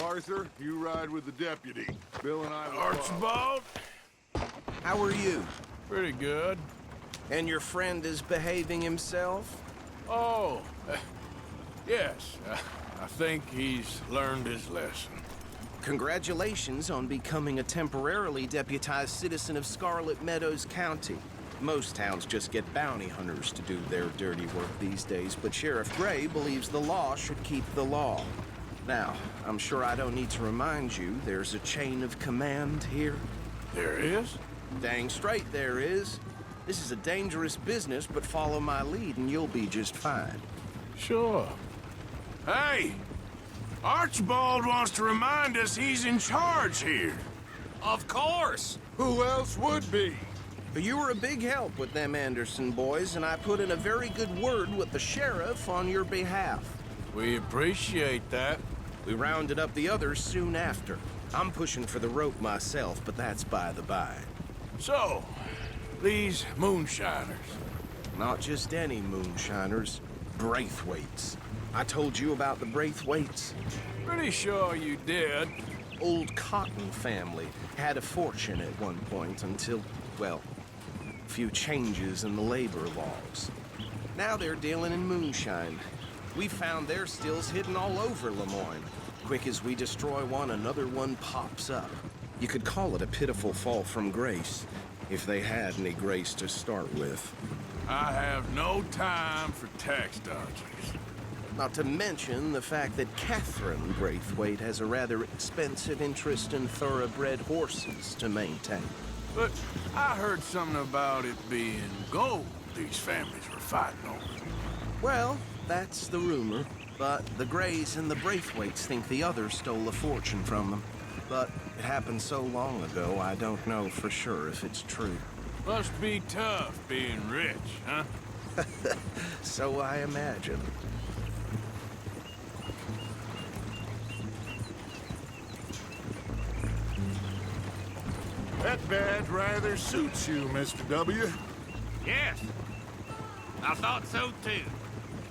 Arthur, you ride with the deputy. Bill and I will Archibald? How are you? Pretty good. And your friend is behaving himself? Oh, yes. I think he's learned his lesson. Congratulations on becoming a temporarily deputized citizen of Scarlet Meadows County. Most towns just get bounty hunters to do their dirty work these days, but Sheriff Gray believes the law should keep the law. Now, I'm sure I don't need to remind you, there's a chain of command here. There is? Dang straight there is. This is a dangerous business, but follow my lead and you'll be just fine. Sure. Hey! Archibald wants to remind us he's in charge here. Of course! Who else would be? You were a big help with them Anderson boys, and I put in a very good word with the sheriff on your behalf. We appreciate that. We rounded up the others soon after. I'm pushing for the rope myself, but that's by the by. So, these MoonShiners. Not just any MoonShiners, Braithwaites. I told you about the Braithwaites. Pretty sure you did. Old Cotton family had a fortune at one point until, well, a few changes in the labor laws. Now they're dealing in moonshine. We found their stills hidden all over Lemoyne. Quick as we destroy one, another one pops up. You could call it a pitiful fall from grace, if they had any grace to start with. I have no time for tax dodgers. Not to mention the fact that Catherine Braithwaite has a rather expensive interest in thoroughbred horses to maintain. But I heard something about it being gold these families were fighting over. Well, that's the rumor. But the Grays and the Braithwaites think the others stole a fortune from them. But it happened so long ago, I don't know for sure if it's true. Must be tough being rich, huh? So I imagine. That badge rather suits you, Mr. W. Yes. I thought so too.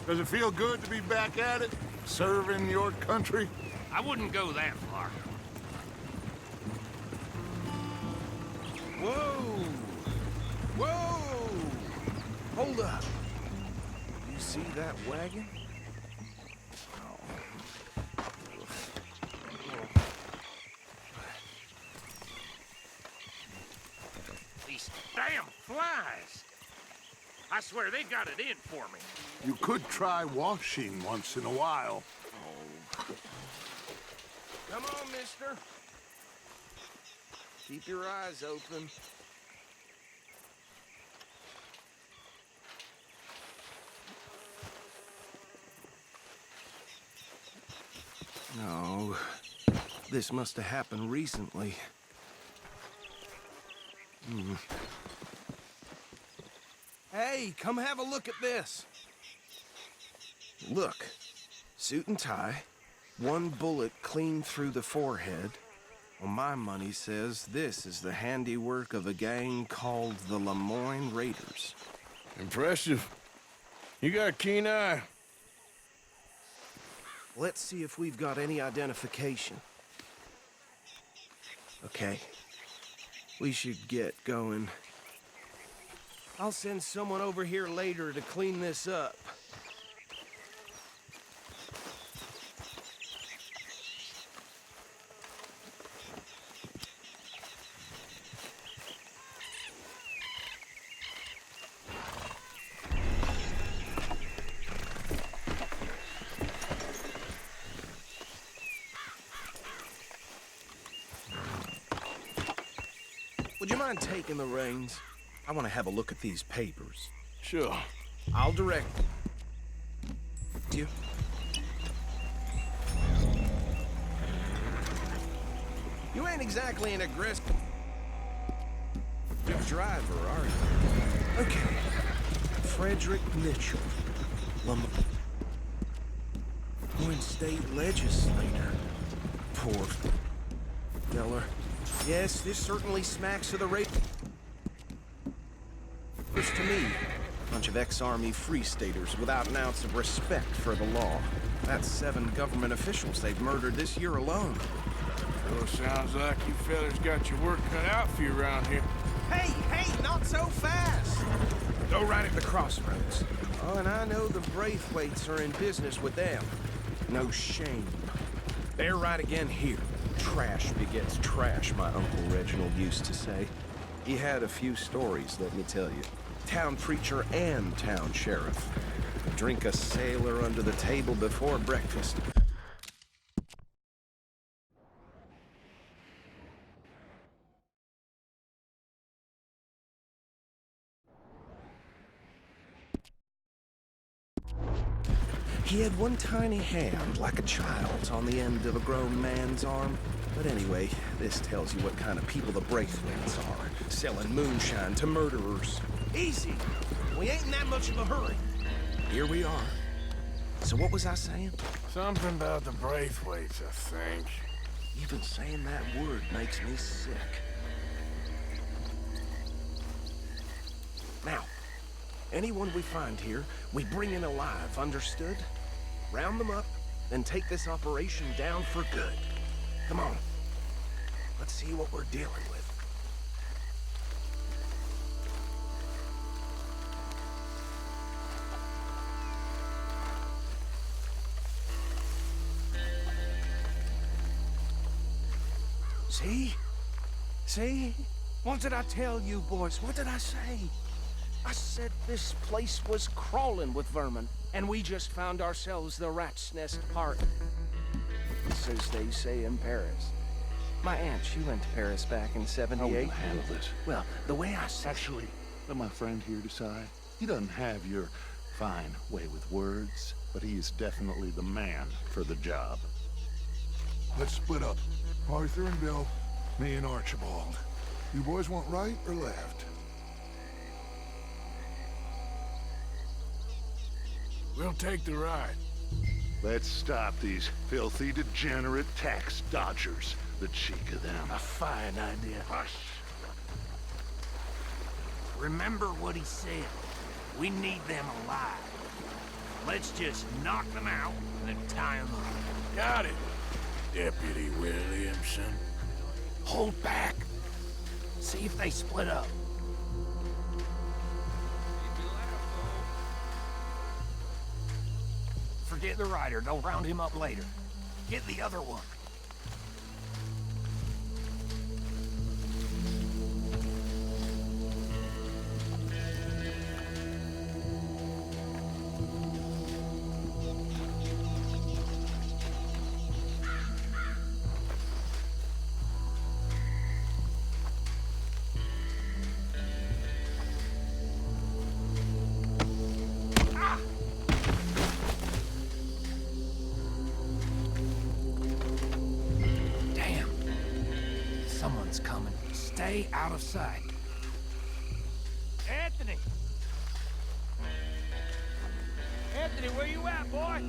Does it feel good to be back at it? Serving your country? I wouldn't go that far. Whoa! Whoa! Hold up. You see that wagon? These damn flies. I swear they got it in for me. You could try washing once in a while. Come on, mister. Keep your eyes open. No. This must have happened recently. Hey, come have a look at this. Look. Suit and tie. One bullet clean through the forehead. Well, my money says this is the handiwork of a gang called the Lemoyne Raiders. Impressive. You got a keen eye. Let's see if we've got any identification. Okay. We should get going. I'll send someone over here later to clean this up. Would you mind taking the reins? I want to have a look at these papers. Sure. I'll direct you. You ain't exactly an aggressive driver, are you? Okay. Frederick Mitchell. Lemoyne State Legislator. Poor feller. Yes, this certainly smacks of the rape. To me, Bunch of ex-army free staters without an ounce of respect for the law. That's 7 government officials they've murdered this year alone. Sure sounds like you fellas got your work cut out for you around here. Hey, not so fast! Go right at the crossroads. Oh, and I know the Braithwaites are in business with them. No shame. They're right again here. Trash begets trash, my Uncle Reginald used to say. He had a few stories, let me tell you. Town preacher and town sheriff. Drink a sailor under the table before breakfast. He had one tiny hand, like a child's, on the end of a grown man's arm. But anyway, this tells you what kind of people the Braithwaites are. Selling moonshine to murderers. Easy! We ain't in that much of a hurry. Here we are. So what was I saying? Something about the Braithwaites, I think. Even saying that word makes me sick. Now, anyone we find here, we bring in alive, understood? Round them up, then take this operation down for good. Come on. Let's see what we're dealing with. See? See? What did I tell you, boys? What did I say? I said this place was crawling with vermin, and we just found ourselves the rat's nest part. As they say in Paris. My aunt, she went to Paris back in '78. How will you handle this? Well, the way I said... Actually, let my friend here decide. He doesn't have your fine way with words, but he is definitely the man for the job. Let's split up. Arthur and Bill, me and Archibald. You boys want right or left? We'll take the ride. Let's stop these filthy, degenerate tax dodgers. The cheek of them. A fine idea. Hush. Remember what he said. We need them alive. Let's just knock them out and tie them up. Got it, Deputy Williamson. Hold back. See if they split up. Forget the rider. They'll round him up later. Get the other one. Coming. Stay out of sight. Anthony! Anthony, where you at, boy?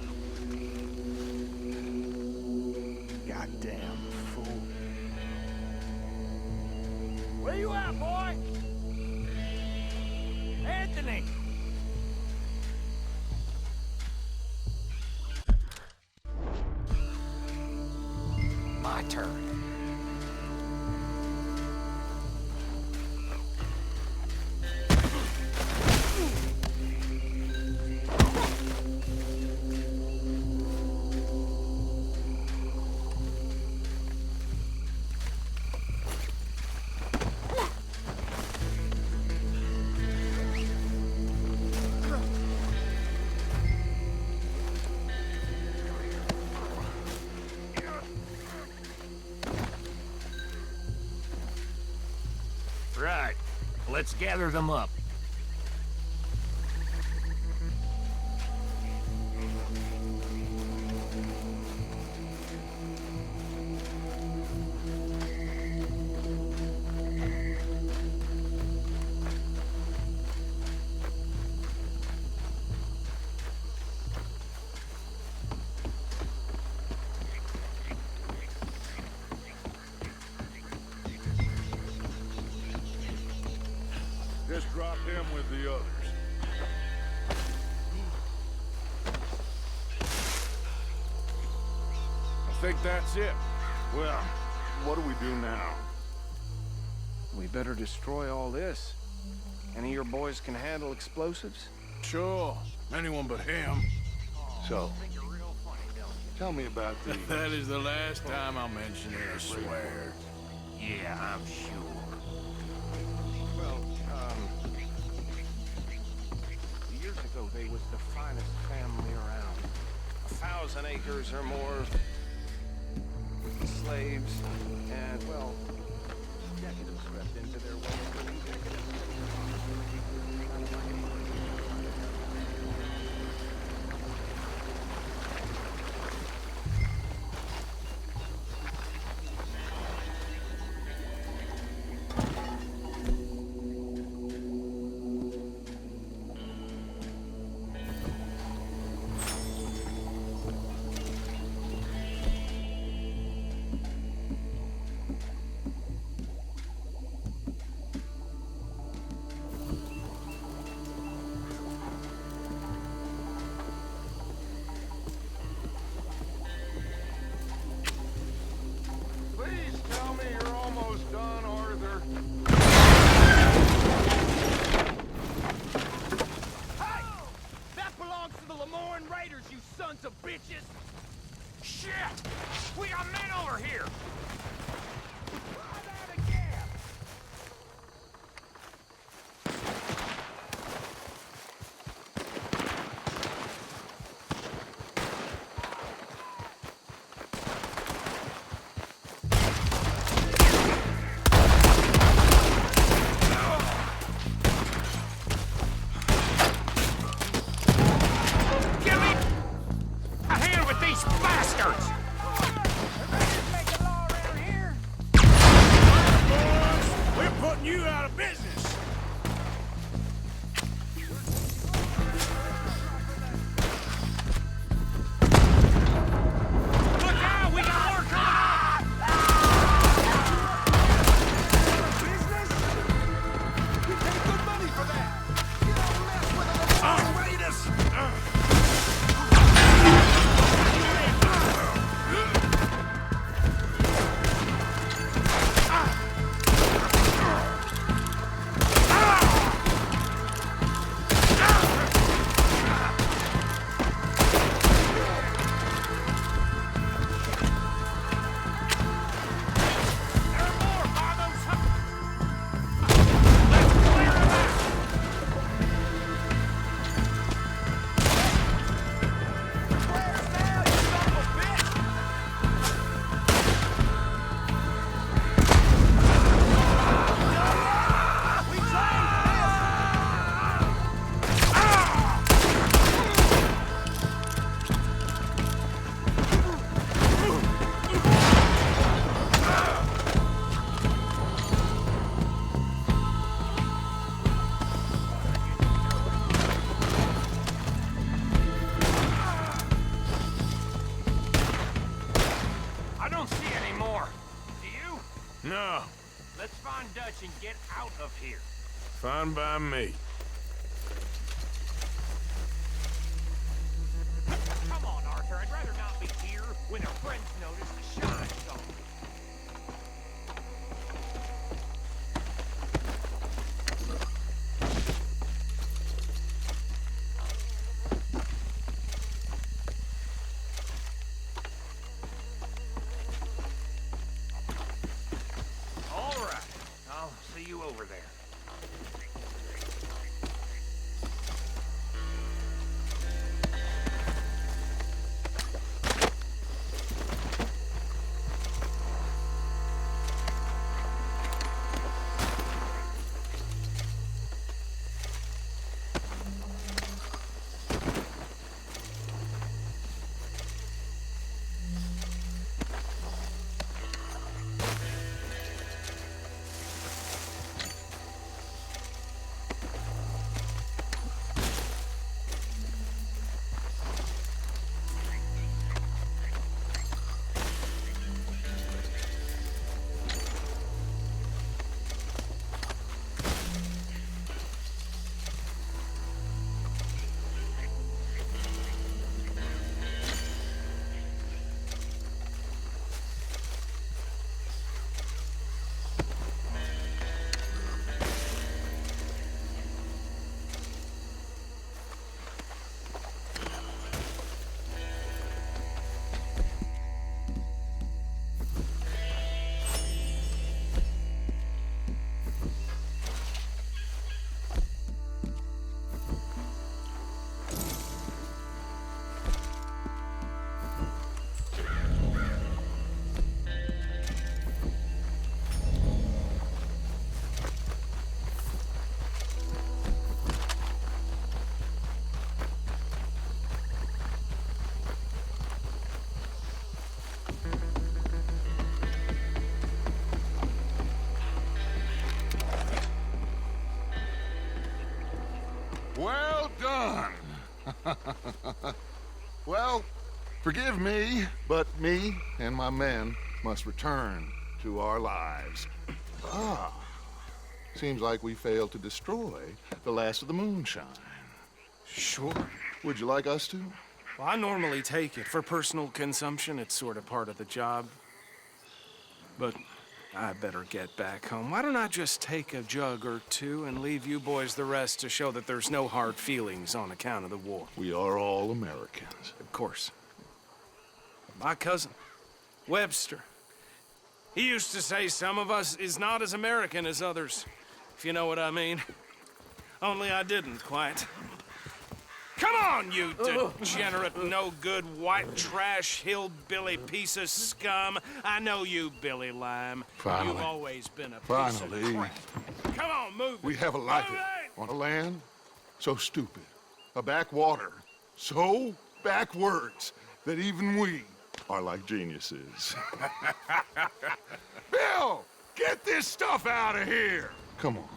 Goddamn fool. Where you at, boy? Anthony! My turn. Right. Let's gather them up. Just drop him with the others. I think that's it. Well, what do we do now? We better destroy all this. Any of your boys can handle explosives? Sure. Anyone but him. So, tell me about the... That is the last time I'll mention it, I swear. Yeah, I'm sure. Well, years ago they was the finest family around. 1,000 acres or more. Slaves, and, well, decadence crept into their way of living. Please tell me you're almost done, Arthur. Hey! That belongs to the Lemoyne Raiders, you sons of bitches! Shit! We got men over here! Try that again! Give me a hand with these bastards! Boys, we're putting you out of business. Look out! We got more coming! Business? You pay good money for that! You don't mess with the Lemoyne Raiders! There are more, Fathers! Let's clear them out! Where's now, you son of a bitch? We I don't see any more. Do you? No, Let's find Dutch and get out of here. fine by me. Come on, Arthur. I'd rather not be here when our friends notice the shine zone. All right. I'll see you over there. Well done. Well, forgive me, but me and my men must return to our lives. Seems like we failed to destroy the last of the moonshine. Sure. Would you like us to? Well, I normally take it. For personal consumption, it's sort of part of the job. But I better get back home. Why don't I just take a jug or two and leave you boys the rest to show that there's no hard feelings on account of the war? We are all Americans. Of course. My cousin, Webster, he used to say some of us is not as American as others, if you know what I mean. Only I didn't quite. Come on, you degenerate, no-good, white trash, hillbilly piece of scum. I know you, Billy Lime. Finally. You've always been a piece Finally. of crap. Come on, move We it. have a life Move it! on a land so stupid, a backwater so backwards that even we are like geniuses. Bill, get this stuff out of here. Come on,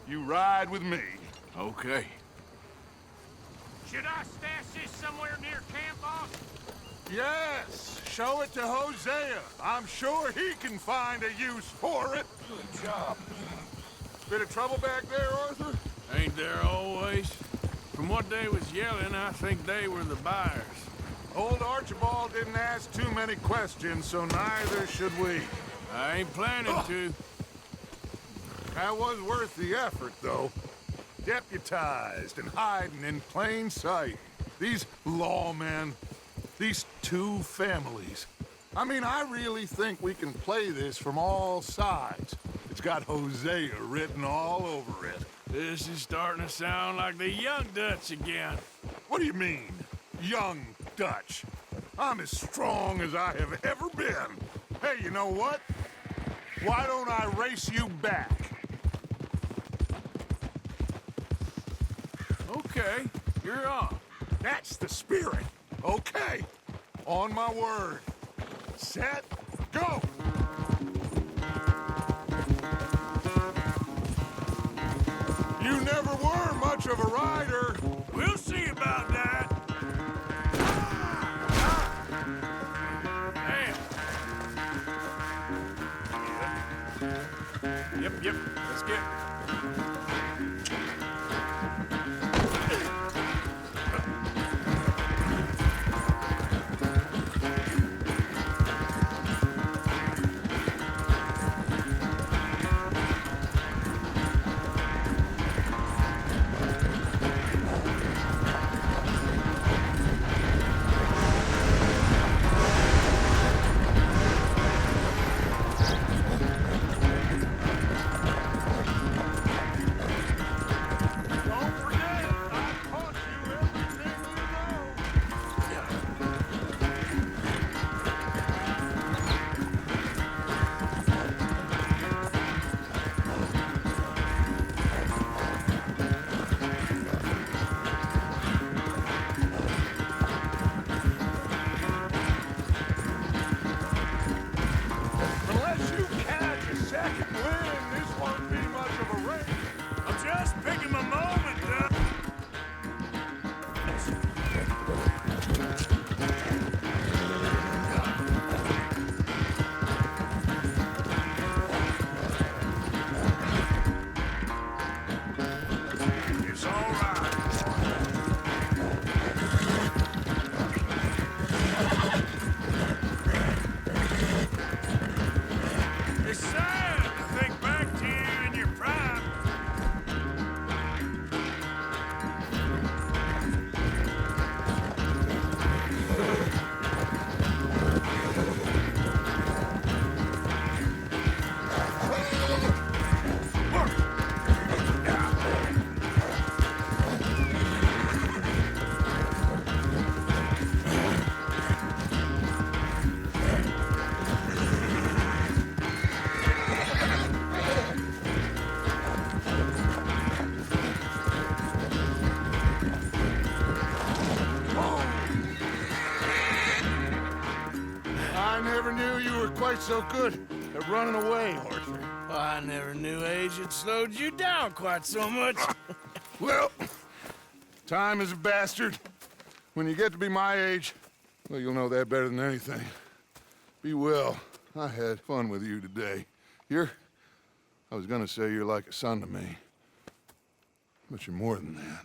you ride with me. Okay. Should I stash this somewhere near camp, boss? Yes, show it to Hosea. I'm sure he can find a use for it. Good job. Bit of trouble back there, Arthur? Ain't there always? From what they was yelling, I think they were the buyers. Old Archibald didn't ask too many questions, so neither should we. I ain't planning to. That was worth the effort, though. Deputized and hiding in plain sight. These lawmen, these two families. I mean, I really think we can play this from all sides. It's got Hosea written all over it. This is starting to sound like the Young Dutch again. What do you mean, young Dutch? I'm as strong as I have ever been. Hey, you know what? Why don't I race you back? Okay, you're on. That's the spirit. Okay. On my word. Set, go! You never were much of a rider. We'll see about that. Damn. Yep, let's get. Quite so good at running away, Arthur. I never knew age had slowed you down quite so much. Well, Time is a bastard. When you get to be my age, well, you'll know that better than anything. Be well. I had fun with you today. I was gonna say you're like a son to me. But you're more than that.